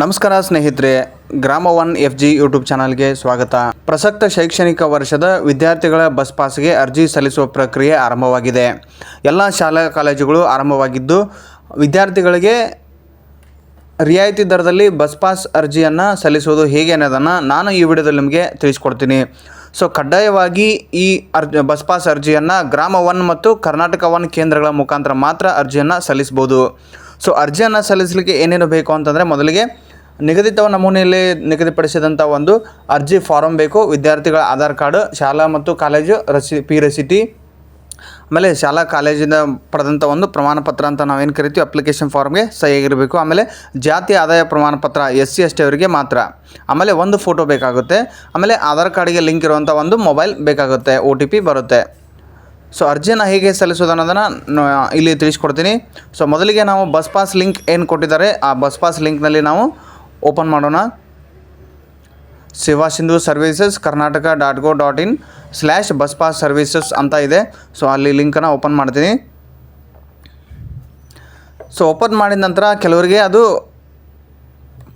ನಮಸ್ಕಾರ ಸ್ನೇಹಿತರೆ, ಗ್ರಾಮ ಒನ್ FG ಯೂಟ್ಯೂಬ್ ಚಾನಲ್ಗೆ ಸ್ವಾಗತ. ಪ್ರಸಕ್ತ ಶೈಕ್ಷಣಿಕ ವರ್ಷದ ವಿದ್ಯಾರ್ಥಿಗಳ ಬಸ್ ಪಾಸ್ಗೆ ಅರ್ಜಿ ಸಲ್ಲಿಸುವ ಪ್ರಕ್ರಿಯೆ ಆರಂಭವಾಗಿದೆ. ಎಲ್ಲ ಶಾಲಾ ಕಾಲೇಜುಗಳು ಆರಂಭವಾಗಿದ್ದು ವಿದ್ಯಾರ್ಥಿಗಳಿಗೆ ರಿಯಾಯಿತಿ ದರದಲ್ಲಿ ಬಸ್ ಪಾಸ್ ಅರ್ಜಿಯನ್ನು ಸಲ್ಲಿಸುವುದು ಹೇಗೆ ಅನ್ನೋದನ್ನು ನಾನು ಈ ವಿಡಿಯೋದಲ್ಲಿ ನಿಮಗೆ ತಿಳಿಸ್ಕೊಡ್ತೀನಿ. ಸೊ ಕಡ್ಡಾಯವಾಗಿ ಈ ಬಸ್ ಪಾಸ್ ಅರ್ಜಿಯನ್ನು ಗ್ರಾಮ ಒನ್ ಮತ್ತು ಕರ್ನಾಟಕ ಒನ್ ಕೇಂದ್ರಗಳ ಮುಖಾಂತರ ಮಾತ್ರ ಅರ್ಜಿಯನ್ನು ಸಲ್ಲಿಸ್ಬೋದು. ಸೊ ಅರ್ಜಿಯನ್ನು ಸಲ್ಲಿಸಲಿಕ್ಕೆ ಏನೇನು ಬೇಕು ಅಂತಂದರೆ, ಮೊದಲಿಗೆ ನಿಗದಿತ ನಮೂನೆಯಲ್ಲಿ ನಿಗದಿಪಡಿಸಿದಂಥ ಒಂದು ಅರ್ಜಿ ಫಾರಮ್ ಬೇಕು. ವಿದ್ಯಾರ್ಥಿಗಳ ಆಧಾರ್ ಕಾರ್ಡು, ಶಾಲಾ ಮತ್ತು ಕಾಲೇಜು ರಸೀಟಿ, ಆಮೇಲೆ ಶಾಲಾ ಕಾಲೇಜಿಂದ ಪಡೆದಂಥ ಒಂದು ಪ್ರಮಾಣ ಪತ್ರ ಅಂತ ನಾವೇನು ಕರಿತೀವಿ ಅಪ್ಲಿಕೇಶನ್ ಫಾರ್ಮ್ಗೆ ಸಹಿಯಾಗಿರಬೇಕು. ಆಮೇಲೆ ಜಾತಿ ಆದಾಯ ಪ್ರಮಾಣ ಪತ್ರ SC ST ಅವರಿಗೆ ಮಾತ್ರ. ಆಮೇಲೆ ಒಂದು ಫೋಟೋ ಬೇಕಾಗುತ್ತೆ. ಆಮೇಲೆ ಆಧಾರ್ ಕಾರ್ಡಿಗೆ ಲಿಂಕ್ ಇರುವಂಥ ಒಂದು ಮೊಬೈಲ್ ಬೇಕಾಗುತ್ತೆ. OTP ಬರುತ್ತೆ. ಸೊ ಅರ್ಜಿಯನ್ನು ಹೇಗೆ ಸಲ್ಲಿಸೋದು ಅನ್ನೋದನ್ನು ಇಲ್ಲಿ ತಿಳಿಸ್ಕೊಡ್ತೀನಿ. ಸೊ ಮೊದಲಿಗೆ ನಾವು ಬಸ್ ಪಾಸ್ ಲಿಂಕ್ ಏನು ಕೊಟ್ಟಿದ್ದಾರೆ ಆ ಬಸ್ ಪಾಸ್ ಲಿಂಕ್ನಲ್ಲಿ ನಾವು ಓಪನ್ ಮಾಡೋಣ. ಸೇವಾ ಸಿಂಧು ಸರ್ವೀಸಸ್ karnataka.go.in/ಬಸ್ ಪಾಸ್ ಸರ್ವೀಸಸ್ ಅಂತ ಇದೆ. ಸೊ ಅಲ್ಲಿ ಲಿಂಕನ್ನು ಓಪನ್ ಮಾಡ್ತೀನಿ. ಸೊ ಓಪನ್ ಮಾಡಿದ ನಂತರ ಕೆಲವರಿಗೆ ಅದು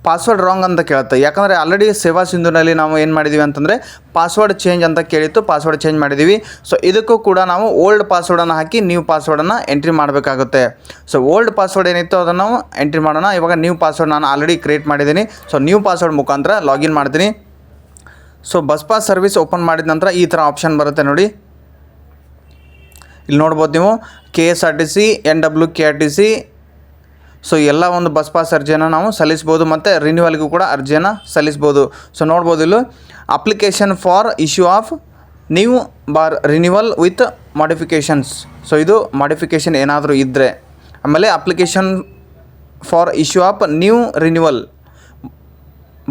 ಪಾಸ್ವರ್ಡ್ ರಾಂಗ್ ಅಂತ ಕೇಳುತ್ತೆ. ಯಾಕಂದರೆ ಆಲ್ರೆಡಿ ಸೇವಾ ಸಿಂಧುನಲ್ಲಿ ನಾವು ಏನು ಮಾಡಿದ್ದೀವಿ ಅಂತಂದರೆ ಪಾಸ್ವರ್ಡ್ ಚೇಂಜ್ ಅಂತ ಕೇಳಿತ್ತು, ಪಾಸ್ವರ್ಡ್ ಚೇಂಜ್ ಮಾಡಿದ್ದೀವಿ. ಸೊ ಇದಕ್ಕೂ ಕೂಡ ನಾವು ಓಲ್ಡ್ ಪಾಸ್ವರ್ಡನ್ನು ಹಾಕಿ ನ್ಯೂ ಪಾಸ್ವರ್ಡನ್ನು ಎಂಟ್ರಿ ಮಾಡಬೇಕಾಗುತ್ತೆ. ಸೊ ಓಲ್ಡ್ ಪಾಸ್ವರ್ಡ್ ಏನಿತ್ತು ಅದನ್ನು ನಾವು ಎಂಟ್ರಿ ಮಾಡೋಣ. ಇವಾಗ ನ್ಯೂ ಪಾಸ್ವರ್ಡ್ ನಾನು ಆಲ್ರೆಡಿ ಕ್ರಿಯೇಟ್ ಮಾಡಿದ್ದೀನಿ. ಸೊ ನ್ಯೂ ಪಾಸ್ವರ್ಡ್ ಮುಖಾಂತರ ಲಾಗಿನ್ ಮಾಡ್ತೀನಿ. So bus pass service open ಮಾಡಿದ ನಂತರ ಈ ಥರ ಆಪ್ಷನ್ ಬರುತ್ತೆ ನೋಡಿ. ಇಲ್ಲಿ ನೋಡ್ಬೋದು ನೀವು KSRTC, NWKRTC. ಸೊ ಎಲ್ಲ ಒಂದು ಬಸ್ ಪಾಸ್ ಅರ್ಜಿಯನ್ನು ನಾವು ಸಲ್ಲಿಸ್ಬೋದು ಮತ್ತು ರಿನ್ಯೂವಲ್ಗೂ ಕೂಡ ಅರ್ಜಿಯನ್ನು ಸಲ್ಲಿಸ್ಬೋದು. ಸೊ ನೋಡ್ಬೋದು ಇಲ್ಲಿ application for issue of new renewal with modifications. So ಇದು ಮಾಡಿಫಿಕೇಷನ್ ಏನಾದರೂ ಇದ್ದರೆ, ಆಮೇಲೆ application for issue of new renewal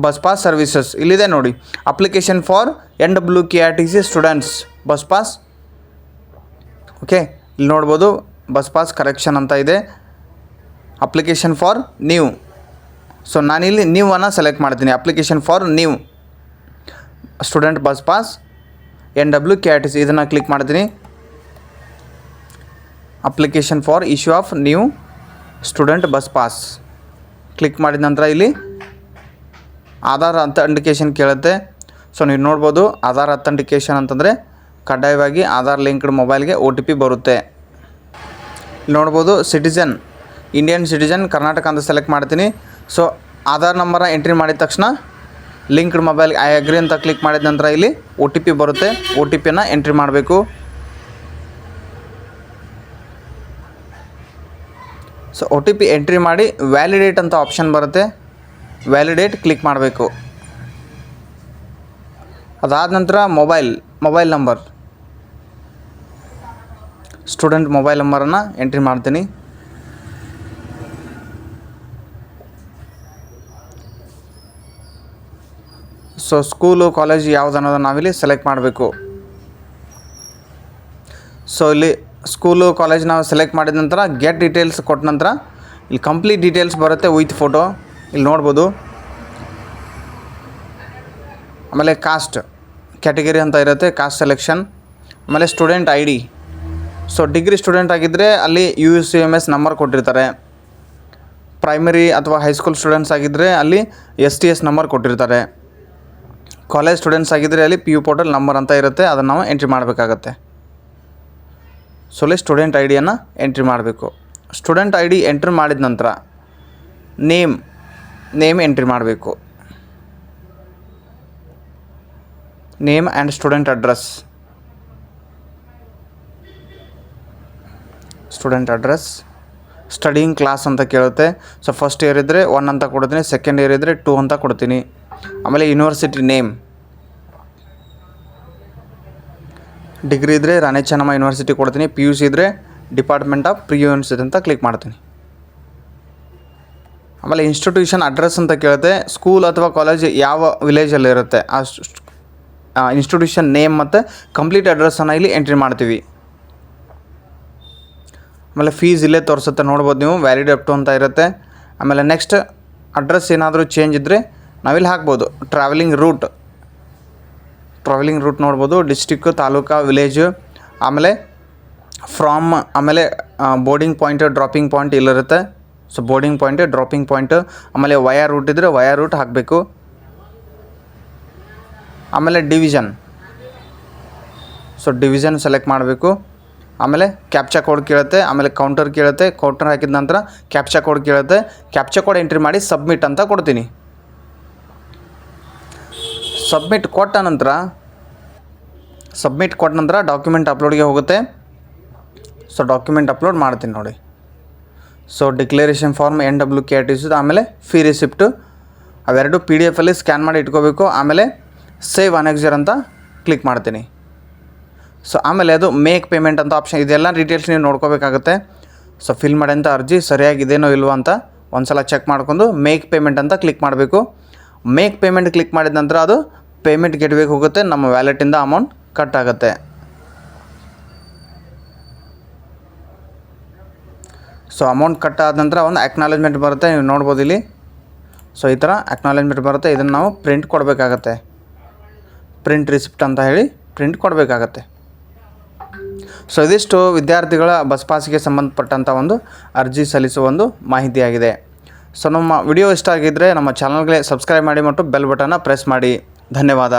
bus pass services ಇಲ್ಲಿದೆ ನೋಡಿ. Application for NWKRTC students bus pass. Okay, ಇಲ್ಲಿ ನೋಡ್ಬೋದು ಬಸ್ ಪಾಸ್ ಕರೆಕ್ಷನ್ ಅಂತ ಇದೆ. Application for new. ಸೊ ನಾನಿಲ್ಲಿ ನ್ಯೂವನ್ನು ಸೆಲೆಕ್ಟ್ ಮಾಡ್ತೀನಿ. Application for new student bus pass NWKRTC ಇದನ್ನು click ಮಾಡ್ತೀನಿ. Application for issue of new student bus pass click ಮಾಡಿದ ನಂತರ ಇಲ್ಲಿ ಆಧಾರ್ ಅಥೆಂಟಿಕೇಷನ್ ಕೇಳುತ್ತೆ. ಸೊ ನೀವು ನೋಡ್ಬೋದು ಆಧಾರ್ ಅಥೆಂಟಿಕೇಷನ್ ಅಂತಂದರೆ ಕಡ್ಡಾಯವಾಗಿ ಆಧಾರ್ ಲಿಂಕ್ಡ್ ಮೊಬೈಲ್ಗೆ OTP ಬರುತ್ತೆ. ನೋಡ್ಬೋದು ಸಿಟಿಜನ್, ಇಂಡಿಯನ್ ಸಿಟಿಜನ್ ಕರ್ನಾಟಕ ಅಂತ ಸೆಲೆಕ್ಟ್ ಮಾಡ್ತೀನಿ. ಸೊ ಆಧಾರ್ ನಂಬರ್ನ ಎಂಟ್ರಿ ಮಾಡಿದ ತಕ್ಷಣ ಲಿಂಕ್ಡ್ ಮೊಬೈಲ್ ಐ ಅಗ್ರಿ ಅಂತ ಕ್ಲಿಕ್ ಮಾಡಿದ ನಂತರ ಇಲ್ಲಿ OTP ಬರುತ್ತೆ. OTPಯನ್ನು ಎಂಟ್ರಿ ಮಾಡಬೇಕು. ಸೊ OTP ಎಂಟ್ರಿ ಮಾಡಿ ವ್ಯಾಲಿಡೇಟ್ ಅಂತ ಆಪ್ಷನ್ ಬರುತ್ತೆ. ವ್ಯಾಲಿಡೇಟ್ ಕ್ಲಿಕ್ ಮಾಡಬೇಕು. ಅದಾದ ನಂತರ ಮೊಬೈಲ್ ನಂಬರ್, ಸ್ಟೂಡೆಂಟ್ ಮೊಬೈಲ್ ನಂಬರನ್ನು ಎಂಟ್ರಿ ಮಾಡ್ತೀನಿ. ಸೊ ಸ್ಕೂಲು ಕಾಲೇಜ್ ಯಾವುದು ಅನ್ನೋದನ್ನು ನಾವಿಲ್ಲಿ ಸೆಲೆಕ್ಟ್ ಮಾಡಬೇಕು. ಸೊ ಇಲ್ಲಿ ಸ್ಕೂಲು ಕಾಲೇಜ್ ನಾವು ಸೆಲೆಕ್ಟ್ ಮಾಡಿದ ನಂತರ ಗೆಟ್ ಡೀಟೇಲ್ಸ್ ಕೊಟ್ಟ ನಂತರ ಇಲ್ಲಿ ಕಂಪ್ಲೀಟ್ ಡೀಟೇಲ್ಸ್ ಬರುತ್ತೆ ವಿತ್ ಫೋಟೋ. ಇಲ್ಲಿ ನೋಡ್ಬೋದು. ಆಮೇಲೆ ಕಾಸ್ಟ್ ಕ್ಯಾಟಗರಿ ಅಂತ ಇರುತ್ತೆ, ಕಾಸ್ಟ್ ಸೆಲೆಕ್ಷನ್. ಆಮೇಲೆ student ID. So degree student ಆಗಿದ್ದರೆ ಅಲ್ಲಿ UCMS ನಂಬರ್ ಕೊಟ್ಟಿರ್ತಾರೆ. ಪ್ರೈಮರಿ ಅಥವಾ ಹೈಸ್ಕೂಲ್ ಸ್ಟೂಡೆಂಟ್ಸ್ ಆಗಿದ್ದರೆ ಅಲ್ಲಿ STS ನಂಬರ್ ಕೊಟ್ಟಿರ್ತಾರೆ. ಕಾಲೇಜ್ ಸ್ಟೂಡೆಂಟ್ಸ್ ಆಗಿದ್ದರೆ ಅಲ್ಲಿ PU ಪೋರ್ಟಲ್ ನಂಬರ್ ಅಂತ ಇರುತ್ತೆ, ಅದನ್ನು ನಾವು ಎಂಟ್ರಿ ಮಾಡಬೇಕಾಗತ್ತೆ. ಸೊ ಅಲ್ಲಿ ಸ್ಟೂಡೆಂಟ್ IDಯನ್ನು ಎಂಟ್ರಿ ಮಾಡಬೇಕು. ಸ್ಟೂಡೆಂಟ್ ID ಎಂಟ್ರಿ ಮಾಡಿದ ನಂತರ ನೇಮ್ ಎಂಟ್ರಿ ಮಾಡಬೇಕು. Name and student address. Studying class ಅಂತ ಕೇಳುತ್ತೆ. ಸೊ ಫಸ್ಟ್ ಇಯರ್ ಇದ್ದರೆ 1 ಅಂತ ಕೊಡ್ತೀನಿ, ಸೆಕೆಂಡ್ ಇಯರ್ ಇದ್ದರೆ 2 ಅಂತ ಕೊಡ್ತೀನಿ. ಆಮೇಲೆ ಯೂನಿವರ್ಸಿಟಿ ನೇಮ್, ಡಿಗ್ರಿ ಇದ್ದರೆ ರಾಣಿ ಚೆನ್ನಮ್ಮ ಯೂನಿವರ್ಸಿಟಿ ಕೊಡ್ತೀನಿ. PUC ಇದ್ದರೆ ಡಿಪಾರ್ಟ್ಮೆಂಟ್ ಆಫ್ ಪ್ರಿ ಯೂನಿವರ್ಸಿಟಿ ಅಂತ ಕ್ಲಿಕ್ ಮಾಡ್ತೀನಿ. ಆಮೇಲೆ ಇನ್ಸ್ಟಿಟ್ಯೂಷನ್ ಅಡ್ರೆಸ್ ಅಂತ ಕೇಳುತ್ತೆ. ಸ್ಕೂಲ್ ಅಥವಾ ಕಾಲೇಜ್ ಯಾವ ವಿಲೇಜಲ್ಲಿ ಇರುತ್ತೆ ಆ ಇನ್ಸ್ಟಿಟ್ಯೂಷನ್ ನೇಮ್ ಮತ್ತು ಕಂಪ್ಲೀಟ್ ಅಡ್ರೆಸ್ಸನ್ನು ಇಲ್ಲಿ ಎಂಟ್ರಿ ಮಾಡ್ತೀವಿ. ಆಮೇಲೆ ಫೀಸ್ ಇಲ್ಲೇ ತೋರಿಸುತ್ತೆ, ನೋಡ್ಬೋದು ನೀವು. ವ್ಯಾಲಿಡ್ ಅಪ್ ಟು ಅಂತ ಇರುತ್ತೆ. ಆಮೇಲೆ ನೆಕ್ಸ್ಟ್ ಅಡ್ರೆಸ್ ಏನಾದರೂ ಚೇಂಜ್ ಇದ್ದರೆ ನಾವಿಲ್ಲಿ ಹಾಕ್ಬೋದು. ಟ್ರಾವೆಲಿಂಗ್ ರೂಟ್ ನೋಡ್ಬೋದು. ಡಿಸ್ಟಿಕ್ಕು, ತಾಲೂಕು, ವಿಲೇಜು, ಆಮೇಲೆ ಫ್ರಾಮ್, ಆಮೇಲೆ ಬೋರ್ಡಿಂಗ್ ಪಾಯಿಂಟ್, ಡ್ರಾಪಿಂಗ್ ಪಾಯಿಂಟ್ ಇಲ್ಲಿರುತ್ತೆ. So boarding point, dropping point, ಆಮೇಲೆ ವಯರ್ ರೂಟ್ ಇದ್ದರೆ ವಯರ್ ರೂಟ್ ಹಾಕಬೇಕು. ಆಮೇಲೆ ಡಿವಿಷನ್, ಸೊ ಡಿವಿಷನ್ ಸೆಲೆಕ್ಟ್ ಮಾಡಬೇಕು. ಆಮೇಲೆ ಕ್ಯಾಪ್ಚಾ ಕೋಡ್ ಕೇಳುತ್ತೆ, ಆಮೇಲೆ ಕೌಂಟರ್ ಕೇಳುತ್ತೆ. ಕೌಂಟರ್ ಹಾಕಿದ ನಂತರ ಕ್ಯಾಪ್ಚಾ ಕೋಡ್ ಕೇಳುತ್ತೆ. ಕ್ಯಾಪ್ಚಾ ಕೋಡ್ ಎಂಟ್ರಿ ಮಾಡಿ ಸಬ್ಮಿಟ್ ಅಂತ ಕೊಡ್ತೀನಿ. ಸಬ್ಮಿಟ್ ಕೊಟ್ಟ ನಂತರ ಡಾಕ್ಯುಮೆಂಟ್ ಅಪ್ಲೋಡ್ಗೆ ಹೋಗುತ್ತೆ. ಸೊ ಡಾಕ್ಯುಮೆಂಟ್ ಅಪ್ಲೋಡ್ ಮಾಡ್ತೀನಿ ನೋಡಿ. ಸೊ ಡಿಕ್ಲರೇಷನ್ ಫಾರ್ಮ್, NWKRTC, ಆಮೇಲೆ ಫೀ ರಿಸಿಪ್ಟು ಅವೆರಡು PDF ಅಲ್ಲಿ ಸ್ಕ್ಯಾನ್ ಮಾಡಿ ಇಟ್ಕೋಬೇಕು. ಆಮೇಲೆ ಸೇವ್ ಅನೆಕ್ಸರ್ ಅಂತ ಕ್ಲಿಕ್ ಮಾಡ್ತೀನಿ. ಸೊ ಆಮೇಲೆ ಅದು ಮೇಕ್ ಪೇಮೆಂಟ್ ಅಂತ ಆಪ್ಷನ್, ಇದೆಲ್ಲ ಡೀಟೇಲ್ಸ್ ನೀವು ನೋಡ್ಕೋಬೇಕಾಗುತ್ತೆ. ಸೊ ಫಿಲ್ ಮಾಡೋಂಥ ಅರ್ಜಿ ಸರಿಯಾಗಿದೆಯೋ ಇಲ್ವೋ ಅಂತ ಒಂದು ಸಲ ಚೆಕ್ ಮಾಡ್ಕೊಂಡು ಮೇಕ್ ಪೇಮೆಂಟ್ ಅಂತ ಕ್ಲಿಕ್ ಮಾಡಬೇಕು. ಮೇಕ್ ಪೇಮೆಂಟ್ ಕ್ಲಿಕ್ ಮಾಡಿದ ನಂತರ ಅದು ಪೇಮೆಂಟ್ ಗೆಟ್ವೇಗೆ ಹೋಗುತ್ತೆ, ನಮ್ಮ ವ್ಯಾಲೆಟಿಂದ ಅಮೌಂಟ್ ಕಟ್ ಆಗುತ್ತೆ. ಸೊ ಅಮೌಂಟ್ ಕಟ್ ಆದ ನಂತರ ಒಂದು ಅಕ್ನಾಲೇಜ್ಮೆಂಟ್ ಬರುತ್ತೆ, ನೀವು ನೋಡ್ಬೋದು ಇಲ್ಲಿ. ಸೊ ಈ ಥರ ಅಕ್ನಾಲೇಜ್ಮೆಂಟ್ ಬರುತ್ತೆ. ಇದನ್ನು ನಾವು ಪ್ರಿಂಟ್ ಕೊಡಬೇಕಾಗತ್ತೆ. ಪ್ರಿಂಟ್ ರಿಸಿಪ್ಟ್ ಅಂತ ಹೇಳಿ ಪ್ರಿಂಟ್ ಕೊಡಬೇಕಾಗತ್ತೆ. ಸೊ ಇದಿಷ್ಟು ವಿದ್ಯಾರ್ಥಿಗಳ ಬಸ್ ಪಾಸ್ಗೆ ಸಂಬಂಧಪಟ್ಟಂಥ ಒಂದು ಅರ್ಜಿ ಸಲ್ಲಿಸುವ ಒಂದು ಮಾಹಿತಿಯಾಗಿದೆ. ಸೊ ನಮ್ಮ ವಿಡಿಯೋ ಇಷ್ಟ ಆಗಿದ್ದರೆ ನಮ್ಮ ಚಾನಲ್ಗೆ ಸಬ್ಸ್ಕ್ರೈಬ್ ಮಾಡಿ ಮತ್ತು ಬೆಲ್ ಬಟನ್ನ ಪ್ರೆಸ್ ಮಾಡಿ. ಧನ್ಯವಾದ.